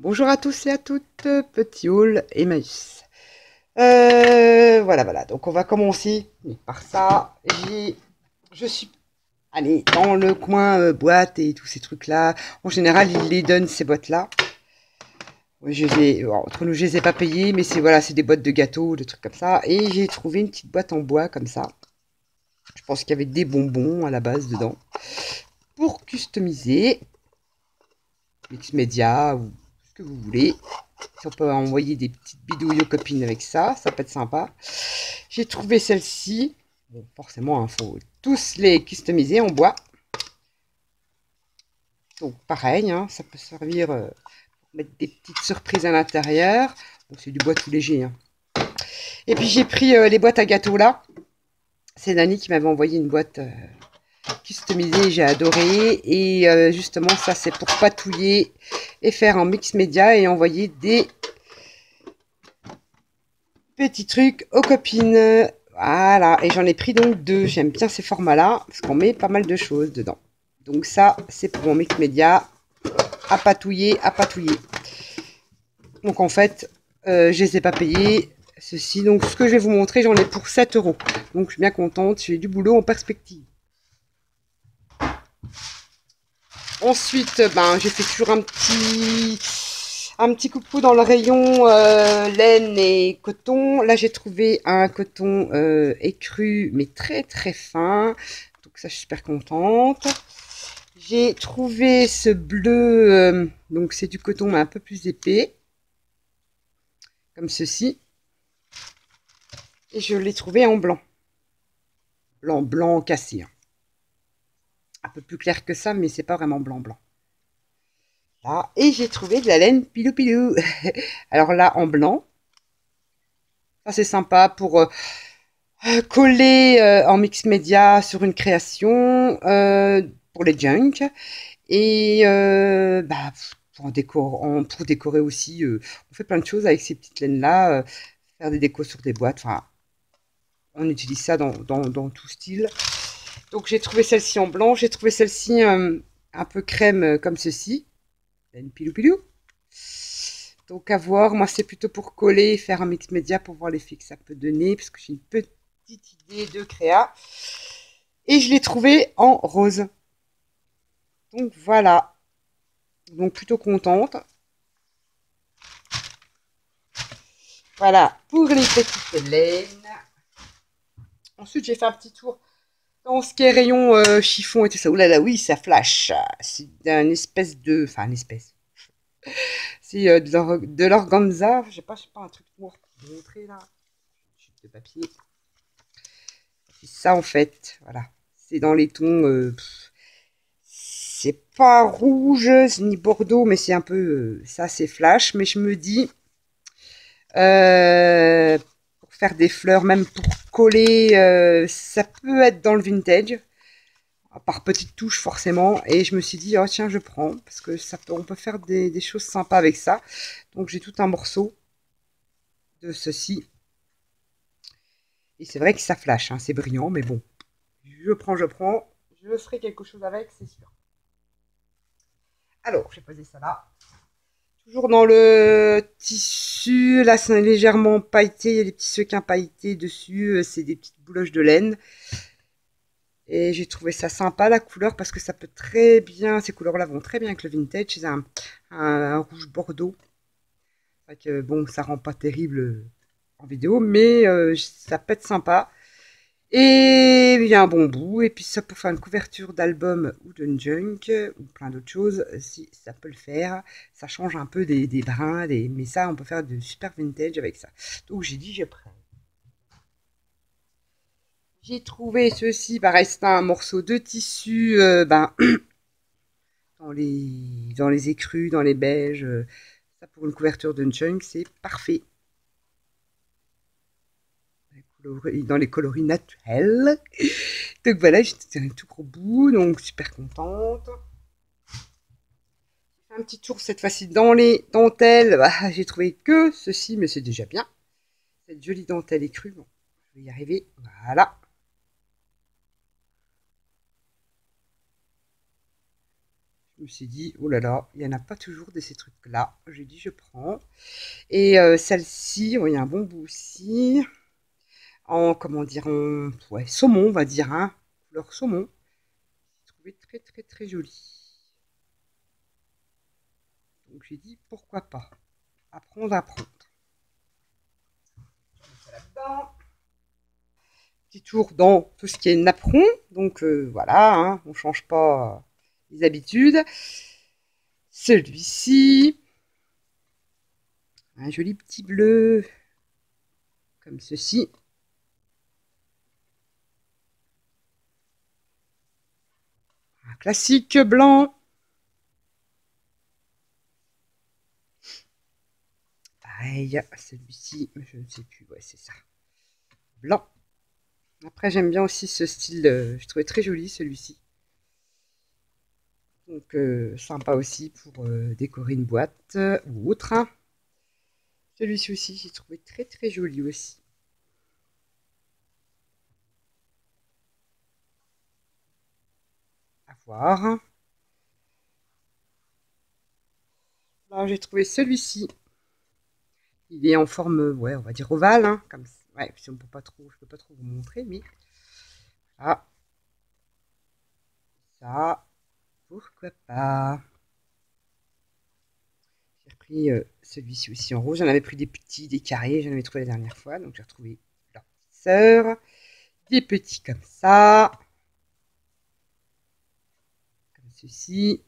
Bonjour à tous et à toutes, petit haul Emmaüs. Voilà, donc on va commencer par ça. Je suis allée dans le coin boîte et tous ces trucs-là. En général, ils les donnent, ces boîtes-là. Ouais, entre nous, je les ai pas payées, mais c'est des boîtes de gâteaux, de trucs comme ça. Et j'ai trouvé une petite boîte en bois comme ça. Je pense qu'il y avait des bonbons à la base dedans. Pour customiser, mix média ou ce que vous voulez. Si on peut envoyer des petites bidouilles aux copines avec ça, ça peut être sympa. J'ai trouvé celle-ci. Bon, forcément, il faut tous les customiser en bois. Donc pareil, hein, ça peut servir pour mettre des petites surprises à l'intérieur. Bon, c'est du bois tout léger. Hein. Et puis j'ai pris les boîtes à gâteaux là. C'est Nani qui m'avait envoyé une boîte customisée, j'ai adoré. Et justement, ça c'est pour patouiller et faire un mix média et envoyer des petits trucs aux copines. Voilà, et j'en ai pris donc deux. J'aime bien ces formats-là, parce qu'on met pas mal de choses dedans. Donc ça, c'est pour mon mix média, à patouiller, à patouiller. Donc en fait, je les ai pas payés, ceci. Donc ce que je vais vous montrer, j'en ai pour 7 euros. Donc je suis bien contente, j'ai du boulot en perspective. Ensuite, j'ai fait toujours un petit coucou dans le rayon laine et coton. Là, j'ai trouvé un coton écru, mais très très fin. Donc ça, je suis super contente. J'ai trouvé ce bleu, donc c'est du coton mais un peu plus épais, comme ceci. Et je l'ai trouvé en blanc. Blanc cassé. Hein. Un peu plus clair que ça, mais c'est pas vraiment blanc. Là, et j'ai trouvé de la laine pilou pilou. Alors là, en blanc. Ça, c'est sympa pour coller en mix média sur une création pour les junk. Et pour décorer aussi, on fait plein de choses avec ces petites laines-là. Faire des décos sur des boîtes. Enfin, on utilise ça dans tout style. Donc j'ai trouvé celle-ci en blanc. J'ai trouvé celle-ci un peu crème comme ceci. Laine pilou pilou. Donc à voir, moi c'est plutôt pour coller, faire un mix média pour voir l'effet que ça peut donner, parce que j'ai une petite idée de créa. Et je l'ai trouvé en rose. Donc voilà. Donc plutôt contente. Voilà pour les petites laines. Ensuite j'ai fait un petit tour dans ce qui est rayon chiffon et tout ça. Ouh là là, oui, ça flash. C'est une espèce de... Enfin, une espèce. C'est de l'organza. Je sais pas, un truc noir pour vous montrer là. Chute de papier. C'est ça en fait. Voilà. C'est dans les tons. C'est pas rouge ni bordeaux, mais c'est un peu. Ça, c'est flash. Mais je me dis. Pour faire des fleurs, même pour coller, ça peut être dans le vintage. Par petites touches forcément. Et je me suis dit, oh tiens, je prends. Parce que on peut faire des choses sympas avec ça. Donc j'ai tout un morceau de ceci. Et c'est vrai que ça flash, hein, c'est brillant, mais bon. Je prends. Je ferai quelque chose avec, c'est sûr. Alors, j'ai posé ça là. Toujours dans le tissu, là c'est légèrement pailleté, il y a des petits sequins pailletés dessus, c'est des petites bouloches de laine. Et j'ai trouvé ça sympa la couleur parce que ça peut très bien, ces couleurs-là vont très bien avec le vintage. C'est un rouge bordeaux. Que, bon, ça rend pas terrible en vidéo, mais ça peut être sympa. Et il y a un bon bout, et puis ça pour faire une couverture d'album ou de junk, ou plein d'autres choses, si ça peut le faire. Ça change un peu des brins, mais ça, on peut faire de super vintage avec ça. Donc j'ai dit, je prends. J'ai trouvé ceci, pareil, c'est un morceau de tissu, dans les écrus, dans les beiges. Ça pour une couverture de junk, c'est parfait. Dans les coloris naturels. Donc voilà, j'ai un tout gros bout, donc super contente. Un petit tour cette fois-ci dans les dentelles. J'ai trouvé que ceci, mais c'est déjà bien. Cette jolie dentelle écrue. Bon, je vais y arriver. Voilà. me suis dit, oh là là, il n'y en a pas toujours de ces trucs-là. J'ai dit, je prends. Et celle-ci, oh, il y a un bon bout aussi. En, comment dire, en ouais, saumon, on va dire, hein. Couleur saumon. J'ai trouvé très, très, très jolie. Donc j'ai dit, pourquoi pas. Apprendre à apprendre. Je mets ça là-dedans. Petit tour dans tout ce qui est napperon. Donc voilà, hein, on ne change pas les habitudes. Celui-ci, un joli petit bleu, comme ceci. Un classique blanc. Pareil, celui-ci, je ne sais plus, ouais, c'est ça. Blanc. Après, j'aime bien aussi ce style, je trouvais très joli celui-ci. Donc, sympa aussi pour décorer une boîte ou autre. Hein. Celui-ci aussi, j'ai trouvé très très joli aussi. À voir. Là, j'ai trouvé celui-ci. Il est en forme, ouais, on va dire ovale, hein, comme ouais, si on peut pas trop, je peux pas trop vous montrer, mais ah, ça, pourquoi pas. J'ai repris celui-ci aussi en rouge. J'en avais pris des petits, des carrés, j'en avais trouvé la dernière fois, donc j'ai retrouvé leur petite sœur. Des petits comme ça, comme ceci.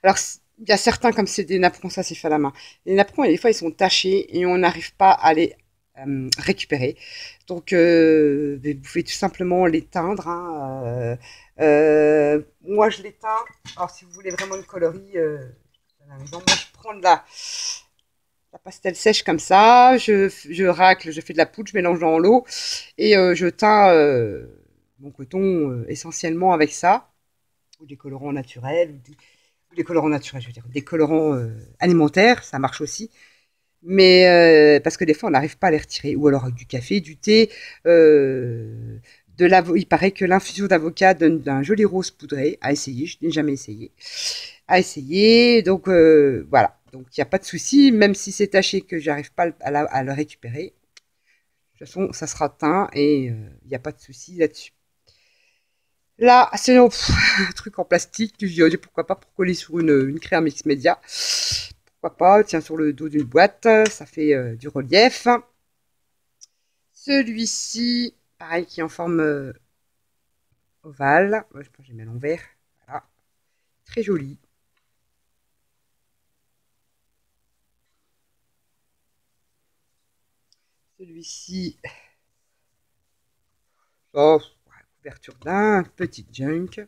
Alors, il y a certains, comme c'est des napperons, ça c'est fait à la main. Les napperons, des fois, ils sont tachés et on n'arrive pas à les récupérer. Donc, vous pouvez tout simplement les teindre. Hein, moi, je les teins. Alors, si vous voulez vraiment une coloris, moi, je prends de la pastel sèche comme ça. Je racle, je fais de la poudre, je mélange dans l'eau et je teins mon coton essentiellement avec ça. Ou des colorants naturels, ou des colorants naturels, je veux dire, des colorants alimentaires, ça marche aussi. Mais parce que des fois, on n'arrive pas à les retirer. Ou alors avec du café, du thé, il paraît que l'infusion d'avocat donne un joli rose poudré à essayer. Je n'ai jamais essayé. À essayer. Donc voilà. Donc il n'y a pas de souci, même si c'est taché que j'arrive pas à le récupérer. De toute façon, ça sera teint et il n'y a pas de souci là-dessus. Là, c'est un truc en plastique. Je dis, pourquoi pas pour coller sur une crème mix média. Pourquoi pas, tiens sur le dos d'une boîte, ça fait du relief. Celui-ci, pareil, qui est en forme ovale. Ouais, je pense que j'ai mis à l'envers. Voilà, très joli. Celui-ci, oh, couverture d'un petit junk.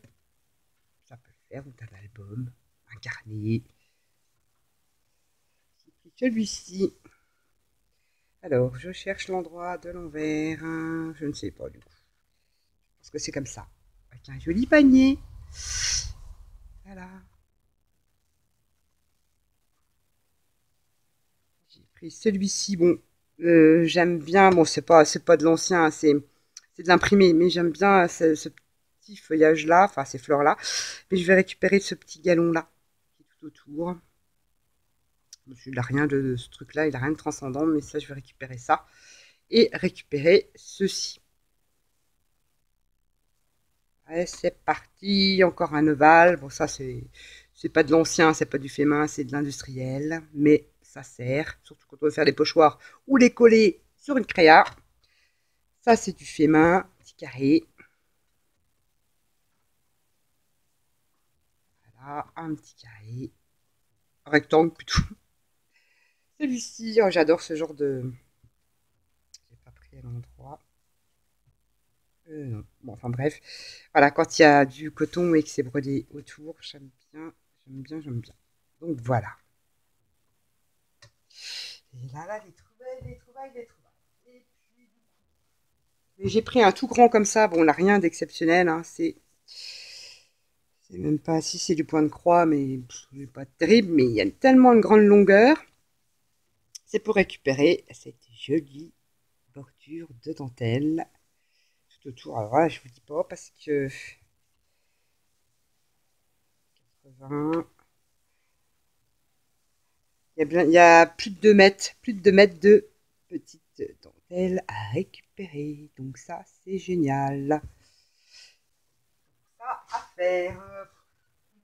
Ça peut faire, ou un album, un carnet. Celui-ci. Alors, je cherche l'endroit de l'envers. Je ne sais pas du coup. Parce que c'est comme ça. Avec un joli panier. Voilà. J'ai pris celui-ci. Bon, j'aime bien. Bon, c'est pas de l'ancien, c'est de l'imprimé, mais j'aime bien ce petit feuillage-là, enfin ces fleurs-là. Mais je vais récupérer ce petit galon-là qui est tout autour. Il n'a rien de ce truc-là, il n'a rien de transcendant, mais ça, je vais récupérer ça et récupérer ceci. Allez, c'est parti, encore un ovale. Bon, ça, c'est pas de l'ancien, c'est pas du fait main, c'est de l'industriel, mais ça sert, surtout quand on veut faire des pochoirs ou les coller sur une créa. Ça, c'est du fait main, petit carré. Voilà, un petit carré, rectangle plutôt. Celui-ci, oh, j'adore ce genre de. J'ai pas pris à l'endroit. Non. Bon, enfin bref. Voilà, quand il y a du coton et que c'est brodé autour, j'aime bien, j'aime bien, j'aime bien. Donc voilà. Et là, les trouvailles, les trouvailles, les trouvailles. Et puis, j'ai pris un tout grand comme ça. Bon, on n'a rien d'exceptionnel. Hein. C'est même pas si c'est du point de croix, mais c'est pas terrible. Mais il y a tellement une grande longueur. C'est pour récupérer cette jolie bordure de dentelle tout autour. Alors là, je vous dis pas parce que 80. Il y a plus de 2 mètres, de petites dentelles à récupérer. Donc ça, c'est génial. Ça à faire.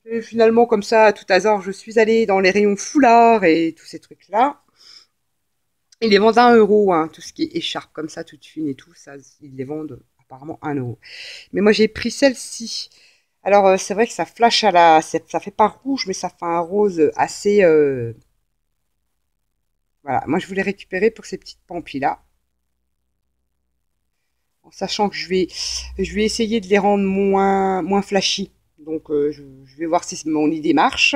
Et finalement, comme ça, à tout hasard, je suis allée dans les rayons foulards et tous ces trucs-là. Ils les vendent à 1 euro, hein, tout ce qui est écharpe comme ça, toute fine et tout, ça, ils les vendent apparemment 1 euro. Mais moi, j'ai pris celle-ci. Alors, c'est vrai que ça flash ça fait pas rouge, mais ça fait un rose assez... Voilà, moi, je voulais récupérer pour ces petites pampilles-là. En sachant que je vais essayer de les rendre moins flashy. Donc, je vais voir si mon idée marche.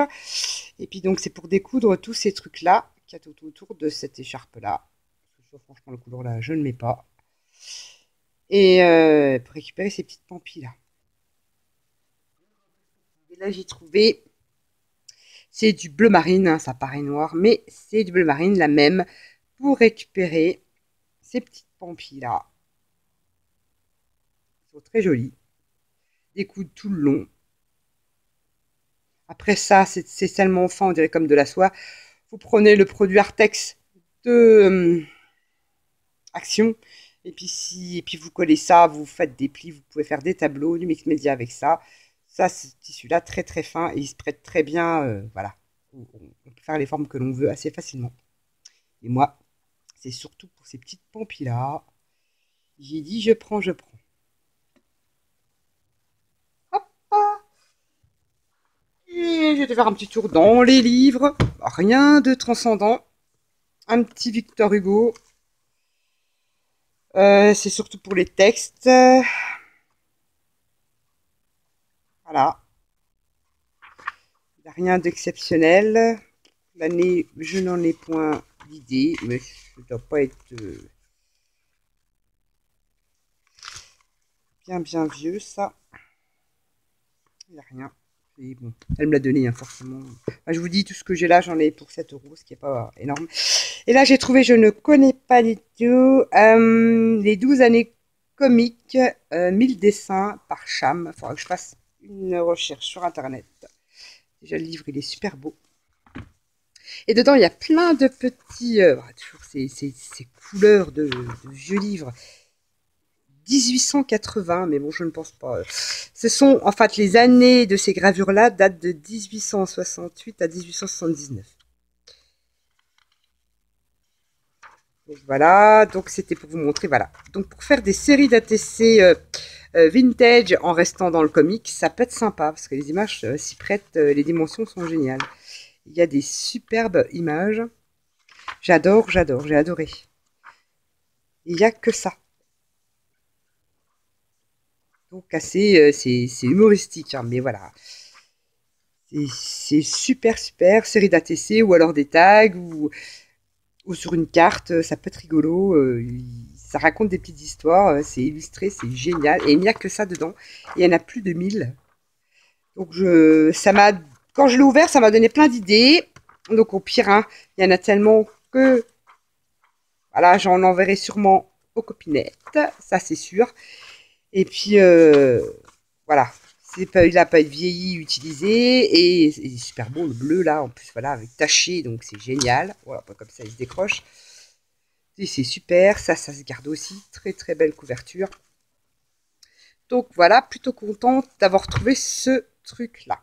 Et puis, donc, c'est pour découdre tous ces trucs-là qu'il y a tout autour de cette écharpe-là. Franchement, le couleur-là, je ne mets pas. Et pour récupérer ces petites pampilles-là. Et là, j'ai trouvé... C'est du bleu marine, hein, ça paraît noir, mais c'est du bleu marine, la même, pour récupérer ces petites pampilles-là. Elles sont très jolies. Découdent tout le long. Après ça, c'est tellement fin, on dirait comme de la soie. Vous prenez le produit Artex de Action, et puis vous collez ça, vous faites des plis, vous pouvez faire des tableaux, du mix média avec ça. Ça, ce tissu-là, très très fin, et il se prête très bien, voilà. On peut faire les formes que l'on veut assez facilement. Et moi, c'est surtout pour ces petites pampilles-là. J'ai dit, je prends, je prends. Hop. Et je vais te faire un petit tour dans les livres. Rien de transcendant. Un petit Victor Hugo. C'est surtout pour les textes. Voilà. Il n'y a rien d'exceptionnel. L'année, je n'en ai point d'idée, mais ça ne doit pas être bien vieux, ça. Il n'y a rien. Et bon, elle me l'a donné, hein, forcément. Enfin, je vous dis, tout ce que j'ai là, j'en ai pour 7 euros, ce qui n'est pas énorme. Et là, j'ai trouvé, je ne connais pas du tout, les 12 années comiques, 1000 dessins par Cham. Il faudra que je fasse une recherche sur Internet. Déjà, le livre, il est super beau. Et dedans, il y a plein de petits... toujours ces couleurs de vieux livres. 1880, mais bon, je ne pense pas. Ce sont, en fait, les années de ces gravures-là datent de 1868 à 1879. Donc, voilà, donc c'était pour vous montrer, voilà. Donc pour faire des séries d'ATC vintage en restant dans le comic, ça peut être sympa, parce que les images s'y prêtent, les dimensions sont géniales. Il y a des superbes images. J'adore, j'ai adoré. Il n'y a que ça. Donc assez, c'est humoristique, hein, mais voilà. C'est super, série d'ATC ou alors des tags ou sur une carte, ça peut être rigolo. Ça raconte des petites histoires, c'est illustré, c'est génial. Et il n'y a que ça dedans. Et il y en a plus de 1000. Donc quand je l'ai ouvert, ça m'a donné plein d'idées. Donc au pire, hein, il y en a tellement que voilà, j'en enverrai sûrement aux copinettes, ça c'est sûr. Et puis voilà, il n'a pas été vieilli, utilisé, et c'est super beau le bleu là, en plus voilà, avec taché, donc c'est génial. Voilà, comme ça il se décroche. Et c'est super, ça se garde aussi, très très belle couverture. Donc voilà, plutôt contente d'avoir trouvé ce truc là.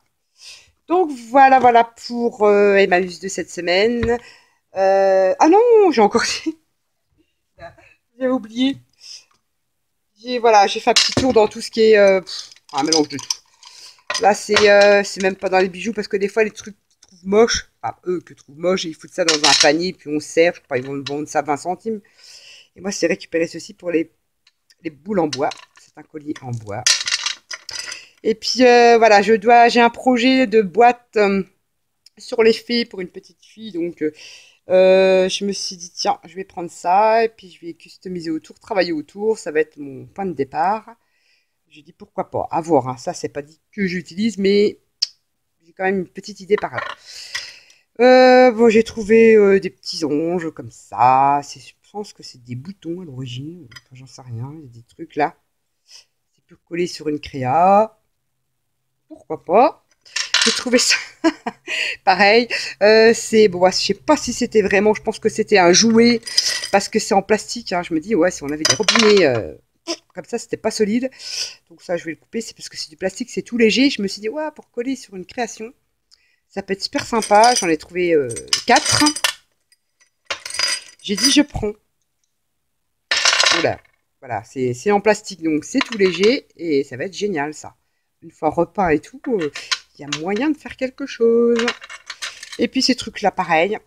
Donc voilà pour Emmaüs de cette semaine. Ah non, j'ai encore... j'ai oublié. J'ai fait un petit tour dans tout ce qui est... un mélange de tout. Là, c'est même pas dans les bijoux, parce que des fois, les trucs qu'ils trouvent moches, enfin, eux que trouvent moches, ils foutent ça dans un panier, puis on sert, je crois, ils vont me vendre ça 20 centimes. Et moi, c'est récupérer ceci pour les boules en bois. C'est un collier en bois. Et puis, voilà, j'ai un projet de boîte sur les fées pour une petite fille, donc... je me suis dit, tiens, je vais prendre ça, et puis je vais customiser autour, travailler autour, ça va être mon point de départ. J'ai dit, pourquoi pas, à voir, hein. Ça, c'est pas dit que j'utilise, mais j'ai quand même une petite idée par là. Bon, j'ai trouvé des petits anges comme ça, je pense que c'est des boutons à l'origine, enfin, j'en sais rien, il y a des trucs là. C'est pour coller sur une créa, pourquoi pas. J'ai trouvé ça pareil. C'est bon, je sais pas si c'était vraiment, je pense que c'était un jouet parce que c'est en plastique. Hein. Je me dis, ouais, si on avait des robinets comme ça, c'était pas solide. Donc ça, je vais le couper. C'est parce que c'est du plastique, c'est tout léger. Je me suis dit, ouais, pour coller sur une création, ça peut être super sympa. J'en ai trouvé 4. J'ai dit, je prends. Voilà, voilà, c'est en plastique, donc c'est tout léger et ça va être génial, ça. Une fois repeint et tout, il y a moyen de faire quelque chose. Et puis ces trucs-là, pareil,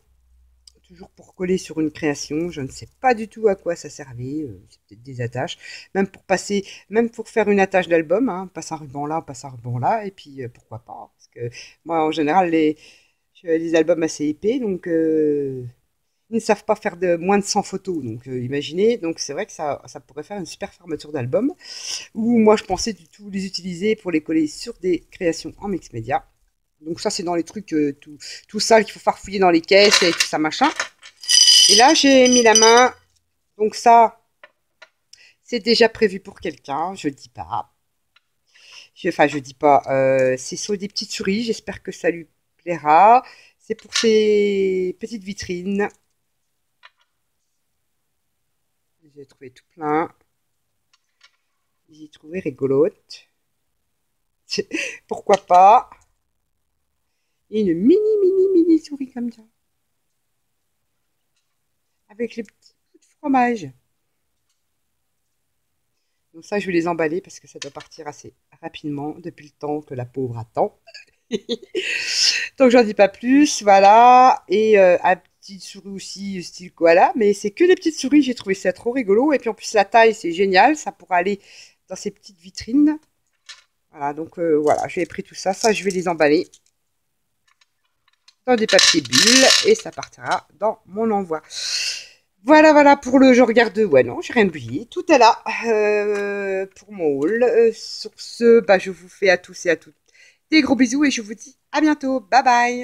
toujours pour coller sur une création. Je ne sais pas du tout à quoi ça servait. C'est peut-être des attaches. Même pour passer, même pour faire une attache d'album, hein, on passe un ruban là, on passe un ruban là, et puis pourquoi pas. Parce que moi, en général, j'ai des albums assez épais, donc ils ne savent pas faire de moins de 100 photos. Donc imaginez, donc c'est vrai que ça pourrait faire une super fermeture d'album. Ou moi, je pensais du tout les utiliser pour les coller sur des créations en mix média. Donc ça, c'est dans les trucs tout sales qu'il faut farfouiller dans les caisses et tout ça, machin. Et là, j'ai mis la main. Donc ça, c'est déjà prévu pour quelqu'un. Je dis pas. Enfin, je dis pas. C'est sur des petites souris. J'espère que ça lui plaira. C'est pour ces petites vitrines. J'ai trouvé tout plein. J'ai trouvé rigolote. Pourquoi pas. Et une mini souris comme ça. Avec les petits bouts de fromage. Donc ça, je vais les emballer parce que ça doit partir assez rapidement depuis le temps que la pauvre attend. Donc j'en dis pas plus, voilà. Et un petit souris aussi, style koala. Mais c'est que des petites souris, j'ai trouvé ça trop rigolo. Et puis en plus la taille, c'est génial. Ça pourra aller dans ces petites vitrines. Voilà, donc voilà, j'ai pris tout ça. Ça, je vais les emballer dans des papiers bulles. Et ça partira dans mon envoi. Voilà, voilà pour le je regarde. Ouais, non, j'ai rien oublié. Tout est là pour mon haul. Sur ce, bah, je vous fais à tous et à toutes des gros bisous et je vous dis à bientôt. Bye bye.